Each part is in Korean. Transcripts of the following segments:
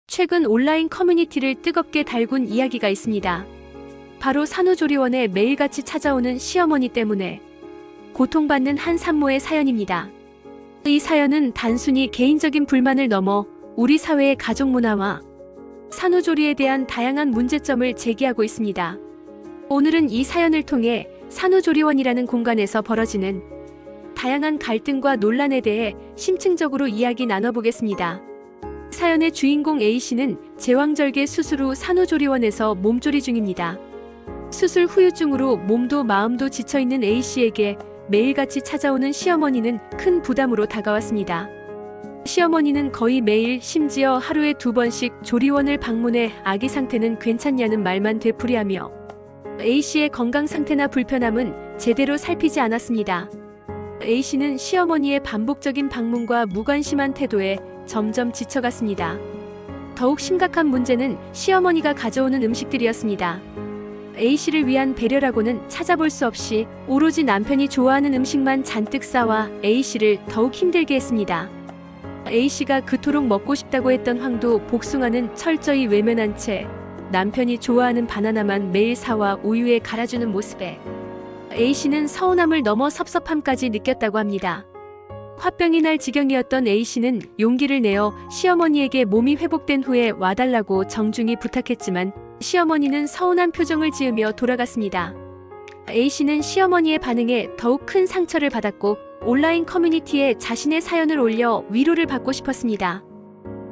최근 온라인 커뮤니티를 뜨겁게 달군 이야기가 있습니다. 바로 산후조리원에 매일같이 찾아오는 시어머니 때문에 고통받는 한 산모의 사연입니다. 이 사연은 단순히 개인적인 불만을 넘어 우리 사회의 가족 문화와 산후조리에 대한 다양한 문제점을 제기하고 있습니다. 오늘은 이 사연을 통해 산후조리원이라는 공간에서 벌어지는 다양한 갈등과 논란에 대해 심층적으로 이야기 나눠보겠습니다. 사연의 주인공 A씨는 제왕절개 수술 후 산후조리원에서 몸조리 중입니다. 수술 후유증으로 몸도 마음도 지쳐있는 A씨에게 매일같이 찾아오는 시어머니는 큰 부담으로 다가왔습니다. 시어머니는 거의 매일, 심지어 하루에 2번씩 조리원을 방문해 아기 상태는 괜찮냐는 말만 되풀이하며 A씨의 건강 상태나 불편함은 제대로 살피지 않았습니다. A씨는 시어머니의 반복적인 방문과 무관심한 태도에 점점 지쳐갔습니다. 더욱 심각한 문제는 시어머니가 가져오는 음식들이었습니다. A씨를 위한 배려라고는 찾아볼 수 없이 오로지 남편이 좋아하는 음식만 잔뜩 싸와 A씨를 더욱 힘들게 했습니다. A씨가 그토록 먹고 싶다고 했던 황도 복숭아는 철저히 외면한 채 남편이 좋아하는 바나나만 매일 사와 우유에 갈아주는 모습에 A씨는 서운함을 넘어 섭섭함까지 느꼈다고 합니다. 화병이 날 지경이었던 A씨는 용기를 내어 시어머니에게 몸이 회복된 후에 와달라고 정중히 부탁했지만 시어머니는 서운한 표정을 지으며 돌아갔습니다. A씨는 시어머니의 반응에 더욱 큰 상처를 받았고 온라인 커뮤니티에 자신의 사연을 올려 위로를 받고 싶었습니다.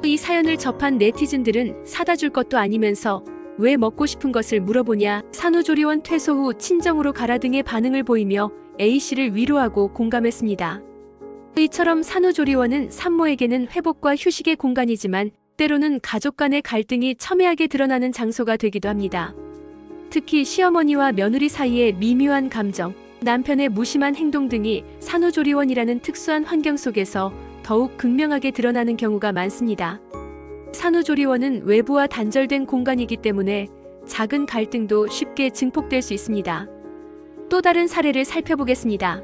이 사연을 접한 네티즌들은 사다 줄 것도 아니면서 왜 먹고 싶은 것을 물어보냐, 산후조리원 퇴소 후 친정으로 가라 등의 반응을 보이며 A씨를 위로하고 공감했습니다. 이처럼 산후조리원은 산모에게는 회복과 휴식의 공간이지만 때로는 가족 간의 갈등이 첨예하게 드러나는 장소가 되기도 합니다. 특히 시어머니와 며느리 사이의 미묘한 감정, 남편의 무심한 행동 등이 산후조리원이라는 특수한 환경 속에서 더욱 극명하게 드러나는 경우가 많습니다. 산후조리원은 외부와 단절된 공간이기 때문에 작은 갈등도 쉽게 증폭될 수 있습니다. 또 다른 사례를 살펴보겠습니다.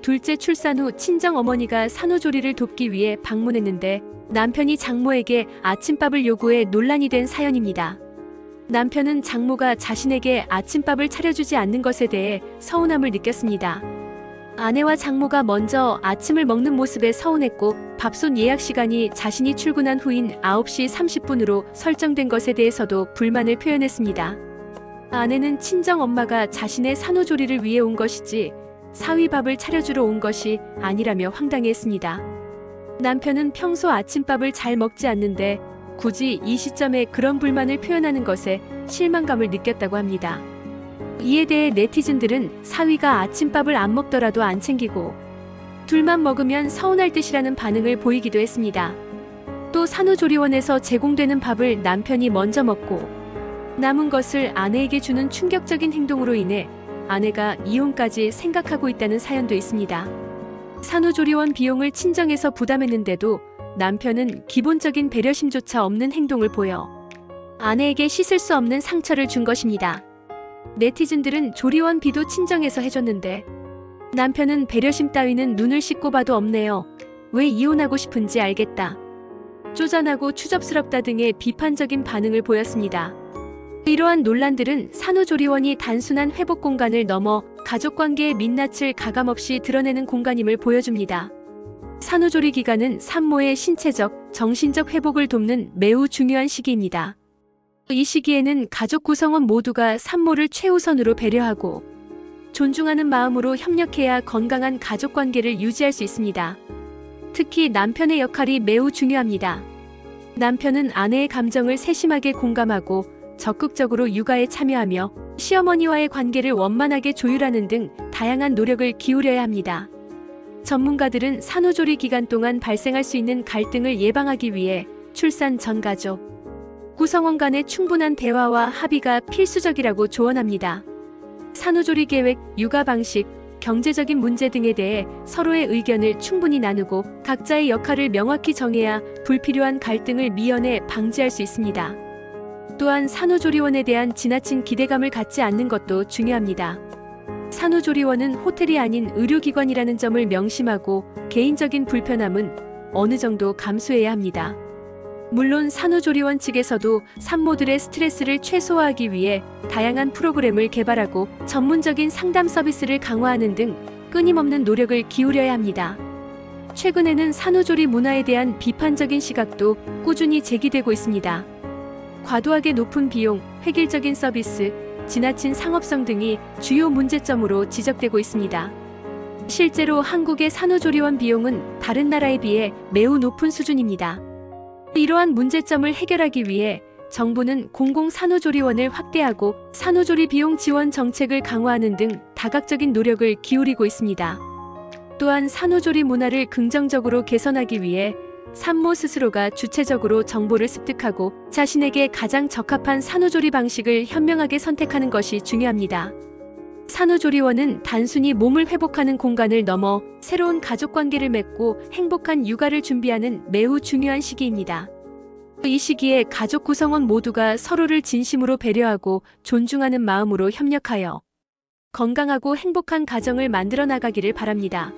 둘째 출산 후 친정어머니가 산후조리를 돕기 위해 방문했는데 남편이 장모에게 아침밥을 요구해 논란이 된 사연입니다. 남편은 장모가 자신에게 아침밥을 차려주지 않는 것에 대해 서운함을 느꼈습니다. 아내와 장모가 먼저 아침을 먹는 모습에 서운했고 밥솥 예약 시간이 자신이 출근한 후인 9시 30분으로 설정된 것에 대해서도 불만을 표현했습니다. 아내는 친정엄마가 자신의 산후조리를 위해 온 것이지 사위밥을 차려주러 온 것이 아니라며 황당해했습니다. 남편은 평소 아침밥을 잘 먹지 않는데 굳이 이 시점에 그런 불만을 표현하는 것에 실망감을 느꼈다고 합니다. 이에 대해 네티즌들은 사위가 아침밥을 안 먹더라도 안 챙기고 둘만 먹으면 서운할 듯이라는 반응을 보이기도 했습니다. 또 산후조리원에서 제공되는 밥을 남편이 먼저 먹고 남은 것을 아내에게 주는 충격적인 행동으로 인해 아내가 이혼까지 생각하고 있다는 사연도 있습니다. 산후조리원 비용을 친정에서 부담했는데도 남편은 기본적인 배려심조차 없는 행동을 보여 아내에게 씻을 수 없는 상처를 준 것입니다. 네티즌들은 조리원비도 친정에서 해줬는데 남편은 배려심 따위는 눈을 씻고 봐도 없네요. 왜 이혼하고 싶은지 알겠다. 쪼잔하고 추접스럽다 등의 비판적인 반응을 보였습니다. 이러한 논란들은 산후조리원이 단순한 회복 공간을 넘어 가족관계의 민낯을 가감없이 드러내는 공간임을 보여줍니다. 산후조리 기간은 산모의 신체적, 정신적 회복을 돕는 매우 중요한 시기입니다. 이 시기에는 가족 구성원 모두가 산모를 최우선으로 배려하고 존중하는 마음으로 협력해야 건강한 가족관계를 유지할 수 있습니다. 특히 남편의 역할이 매우 중요합니다. 남편은 아내의 감정을 세심하게 공감하고 적극적으로 육아에 참여하며 시어머니와의 관계를 원만하게 조율하는 등 다양한 노력을 기울여야 합니다. 전문가들은 산후조리 기간 동안 발생할 수 있는 갈등을 예방하기 위해 출산 전 가족, 구성원 간의 충분한 대화와 합의가 필수적이라고 조언합니다. 산후조리 계획, 육아 방식, 경제적인 문제 등에 대해 서로의 의견을 충분히 나누고 각자의 역할을 명확히 정해야 불필요한 갈등을 미연에 방지할 수 있습니다. 또한 산후조리원에 대한 지나친 기대감을 갖지 않는 것도 중요합니다. 산후조리원은 호텔이 아닌 의료기관이라는 점을 명심하고 개인적인 불편함은 어느 정도 감수해야 합니다. 물론 산후조리원 측에서도 산모들의 스트레스를 최소화하기 위해 다양한 프로그램을 개발하고 전문적인 상담 서비스를 강화하는 등 끊임없는 노력을 기울여야 합니다. 최근에는 산후조리 문화에 대한 비판적인 시각도 꾸준히 제기되고 있습니다. 과도하게 높은 비용, 획일적인 서비스, 지나친 상업성 등이 주요 문제점으로 지적되고 있습니다. 실제로 한국의 산후조리원 비용은 다른 나라에 비해 매우 높은 수준입니다. 이러한 문제점을 해결하기 위해 정부는 공공산후조리원을 확대하고 산후조리 비용 지원 정책을 강화하는 등 다각적인 노력을 기울이고 있습니다. 또한 산후조리 문화를 긍정적으로 개선하기 위해 산모 스스로가 주체적으로 정보를 습득하고 자신에게 가장 적합한 산후조리 방식을 현명하게 선택하는 것이 중요합니다. 산후조리원은 단순히 몸을 회복하는 공간을 넘어 새로운 가족관계를 맺고 행복한 육아를 준비하는 매우 중요한 시기입니다. 이 시기에 가족 구성원 모두가 서로를 진심으로 배려하고 존중하는 마음으로 협력하여 건강하고 행복한 가정을 만들어 나가기를 바랍니다.